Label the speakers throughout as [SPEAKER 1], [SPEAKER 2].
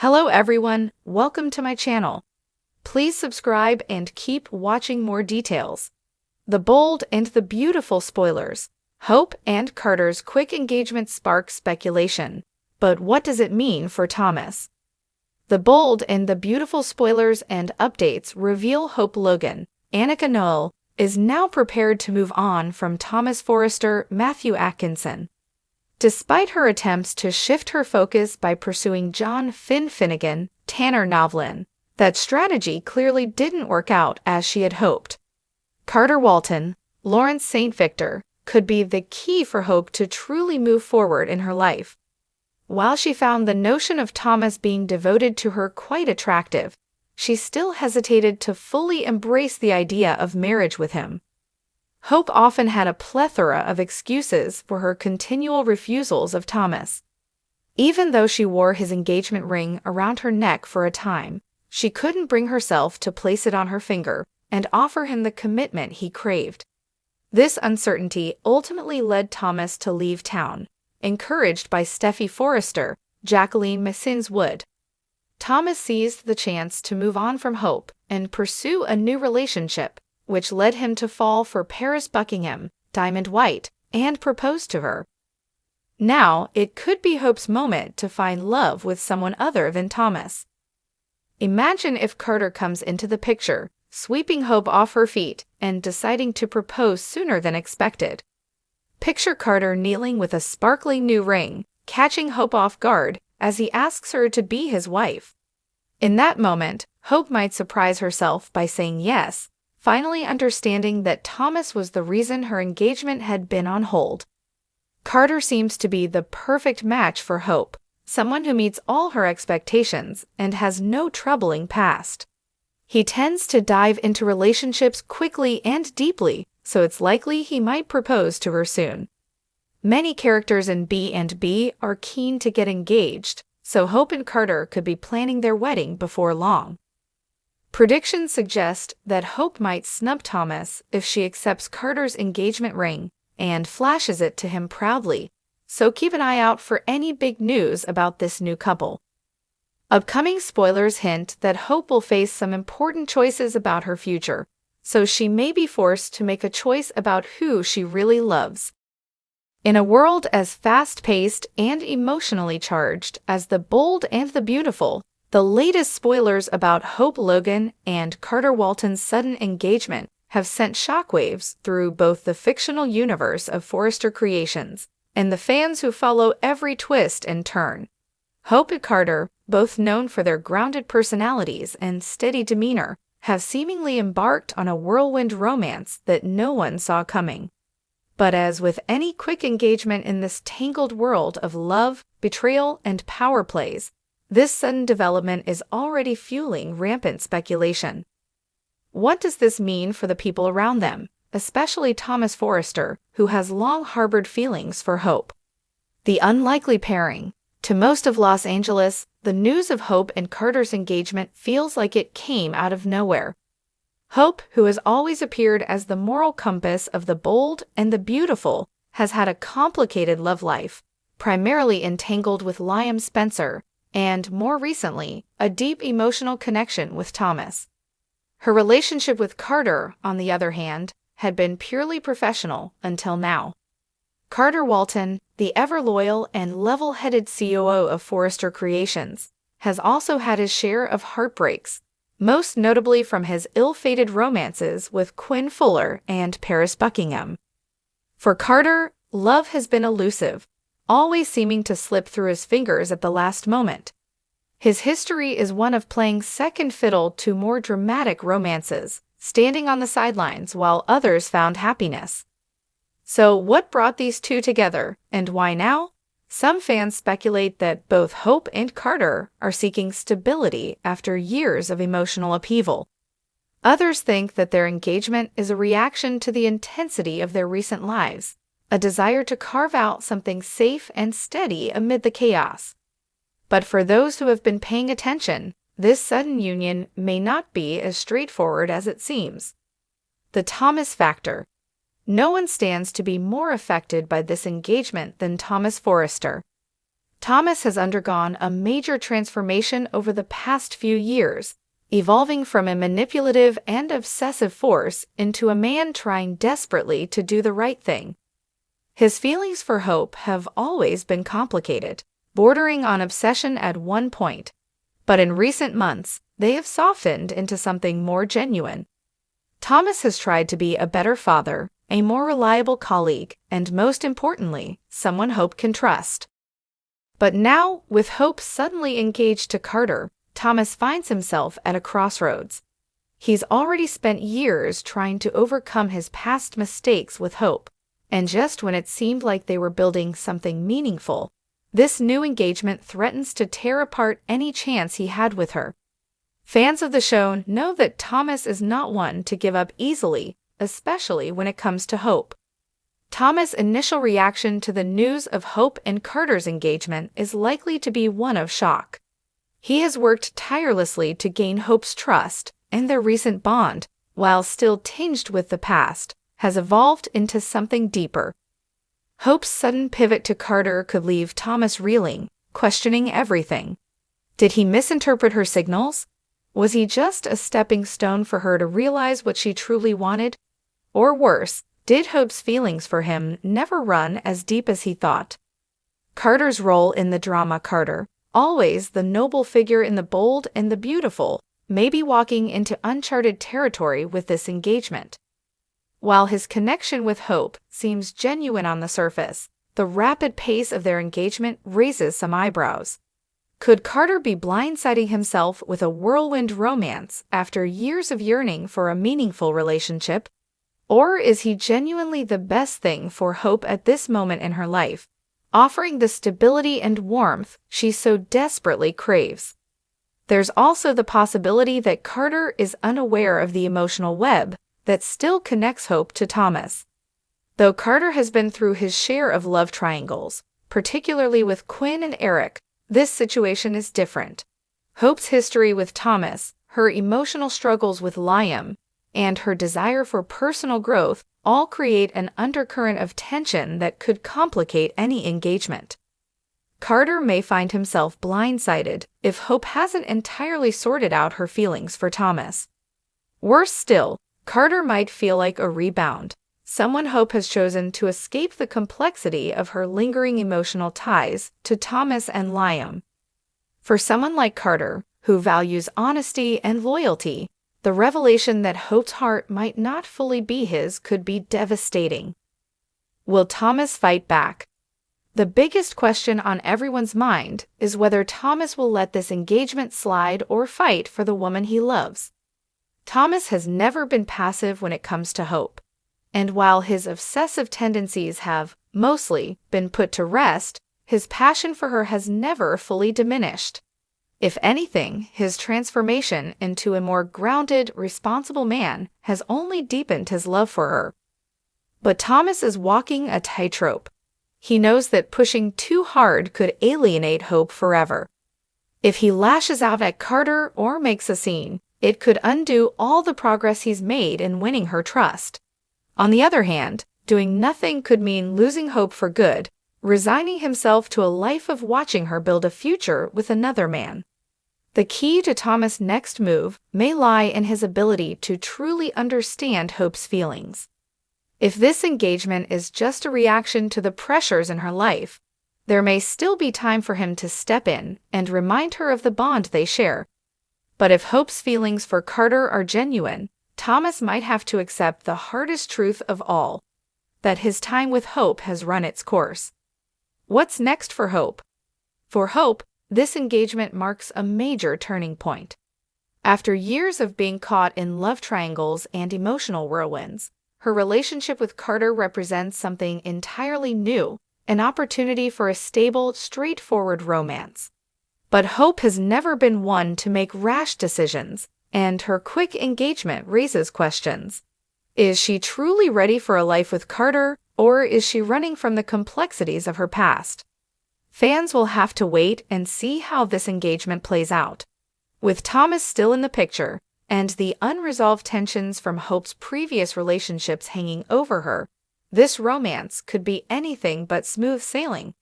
[SPEAKER 1] Hello everyone, welcome to my channel. Please subscribe and keep watching more details. The bold and the beautiful spoilers. Hope and Carter's quick engagement sparks speculation. But what does it mean for Thomas? The bold and the beautiful spoilers and updates reveal Hope Logan, Annika Noel, is now prepared to move on from Thomas Forrester Matthew Atkinson. Despite her attempts to shift her focus by pursuing John Finnegan, Tanner Novlin, that strategy clearly didn't work out as she had hoped. Carter Walton, Lawrence St. Victor, could be the key for Hope to truly move forward in her life. While she found the notion of Thomas being devoted to her quite attractive, she still hesitated to fully embrace the idea of marriage with him. Hope often had a plethora of excuses for her continual refusals of Thomas. Even though she wore his engagement ring around her neck for a time, she couldn't bring herself to place it on her finger and offer him the commitment he craved. This uncertainty ultimately led Thomas to leave town, encouraged by Steffi Forrester, Jacqueline Messins Wood. Thomas seized the chance to move on from Hope and pursue a new relationship, which led him to fall for Paris Buckingham, Diamond White, and propose to her. Now, it could be Hope's moment to find love with someone other than Thomas. Imagine if Carter comes into the picture, sweeping Hope off her feet and deciding to propose sooner than expected. Picture Carter kneeling with a sparkling new ring, catching Hope off guard as he asks her to be his wife. In that moment, Hope might surprise herself by saying yes, finally understanding that Thomas was the reason her engagement had been on hold. Carter seems to be the perfect match for Hope, someone who meets all her expectations and has no troubling past. He tends to dive into relationships quickly and deeply, so it's likely he might propose to her soon. Many characters in B&B are keen to get engaged, so Hope and Carter could be planning their wedding before long. Predictions suggest that Hope might snub Thomas if she accepts Carter's engagement ring and flashes it to him proudly, so keep an eye out for any big news about this new couple. Upcoming spoilers hint that Hope will face some important choices about her future, so she may be forced to make a choice about who she really loves. In a world as fast-paced and emotionally charged as The Bold and the Beautiful, the latest spoilers about Hope Logan and Carter Walton's sudden engagement have sent shockwaves through both the fictional universe of Forrester Creations and the fans who follow every twist and turn. Hope and Carter, both known for their grounded personalities and steady demeanor, have seemingly embarked on a whirlwind romance that no one saw coming. But as with any quick engagement in this tangled world of love, betrayal, and power plays, this sudden development is already fueling rampant speculation. What does this mean for the people around them, especially Thomas Forrester, who has long harbored feelings for Hope? The unlikely pairing. To most of Los Angeles, the news of Hope and Carter's engagement feels like it came out of nowhere. Hope, who has always appeared as the moral compass of the bold and the beautiful, has had a complicated love life, primarily entangled with Liam Spencer, and, more recently, a deep emotional connection with Thomas. Her relationship with Carter, on the other hand, had been purely professional until now. Carter Walton, the ever-loyal and level-headed COO of Forrester Creations, has also had his share of heartbreaks, most notably from his ill-fated romances with Quinn Fuller and Paris Buckingham. For Carter, love has been elusive, always seeming to slip through his fingers at the last moment. His history is one of playing second fiddle to more dramatic romances, standing on the sidelines while others found happiness. So what brought these two together, and why now? Some fans speculate that both Hope and Carter are seeking stability after years of emotional upheaval. Others think that their engagement is a reaction to the intensity of their recent lives, a desire to carve out something safe and steady amid the chaos. But for those who have been paying attention, this sudden union may not be as straightforward as it seems. The Thomas factor. No one stands to be more affected by this engagement than Thomas Forrester. Thomas has undergone a major transformation over the past few years, evolving from a manipulative and obsessive force into a man trying desperately to do the right thing. His feelings for Hope have always been complicated, bordering on obsession at one point, but in recent months, they have softened into something more genuine. Thomas has tried to be a better father, a more reliable colleague, and most importantly, someone Hope can trust. But now, with Hope suddenly engaged to Carter, Thomas finds himself at a crossroads. He's already spent years trying to overcome his past mistakes with Hope, and just when it seemed like they were building something meaningful, this new engagement threatens to tear apart any chance he had with her. Fans of the show know that Thomas is not one to give up easily, especially when it comes to Hope. Thomas' initial reaction to the news of Hope and Carter's engagement is likely to be one of shock. He has worked tirelessly to gain Hope's trust, and their recent bond, while still tinged with the past, has evolved into something deeper. Hope's sudden pivot to Carter could leave Thomas reeling, questioning everything. Did he misinterpret her signals? Was he just a stepping stone for her to realize what she truly wanted? Or worse, did Hope's feelings for him never run as deep as he thought? Carter's role in the drama Carter, always the noble figure in the bold and the beautiful, may be walking into uncharted territory with this engagement. While his connection with Hope seems genuine on the surface, the rapid pace of their engagement raises some eyebrows. Could Carter be blindsiding himself with a whirlwind romance after years of yearning for a meaningful relationship? Or is he genuinely the best thing for Hope at this moment in her life, offering the stability and warmth she so desperately craves? There's also the possibility that Carter is unaware of the emotional web that still connects Hope to Thomas. Though Carter has been through his share of love triangles, particularly with Quinn and Eric, this situation is different. Hope's history with Thomas, her emotional struggles with Liam, and her desire for personal growth all create an undercurrent of tension that could complicate any engagement. Carter may find himself blindsided if Hope hasn't entirely sorted out her feelings for Thomas. Worse still, Carter might feel like a rebound, someone Hope has chosen to escape the complexity of her lingering emotional ties to Thomas and Liam. For someone like Carter, who values honesty and loyalty, the revelation that Hope's heart might not fully be his could be devastating. Will Thomas fight back? The biggest question on everyone's mind is whether Thomas will let this engagement slide or fight for the woman he loves. Thomas has never been passive when it comes to Hope, and while his obsessive tendencies have, mostly, been put to rest, his passion for her has never fully diminished. If anything, his transformation into a more grounded, responsible man has only deepened his love for her. But Thomas is walking a tightrope. He knows that pushing too hard could alienate Hope forever. If he lashes out at Carter or makes a scene, it could undo all the progress he's made in winning her trust. On the other hand, doing nothing could mean losing Hope for good, resigning himself to a life of watching her build a future with another man. The key to Thomas' next move may lie in his ability to truly understand Hope's feelings. If this engagement is just a reaction to the pressures in her life, there may still be time for him to step in and remind her of the bond they share. But if Hope's feelings for Carter are genuine, Thomas might have to accept the hardest truth of all, that his time with Hope has run its course. What's next for Hope? For Hope, this engagement marks a major turning point. After years of being caught in love triangles and emotional whirlwinds, her relationship with Carter represents something entirely new, an opportunity for a stable, straightforward romance. But Hope has never been one to make rash decisions, and her quick engagement raises questions. Is she truly ready for a life with Carter, or is she running from the complexities of her past? Fans will have to wait and see how this engagement plays out. With Thomas still in the picture, and the unresolved tensions from Hope's previous relationships hanging over her, this romance could be anything but smooth sailing.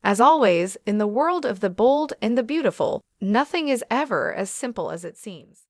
[SPEAKER 1] As always, in the world of the bold and the beautiful, nothing is ever as simple as it seems.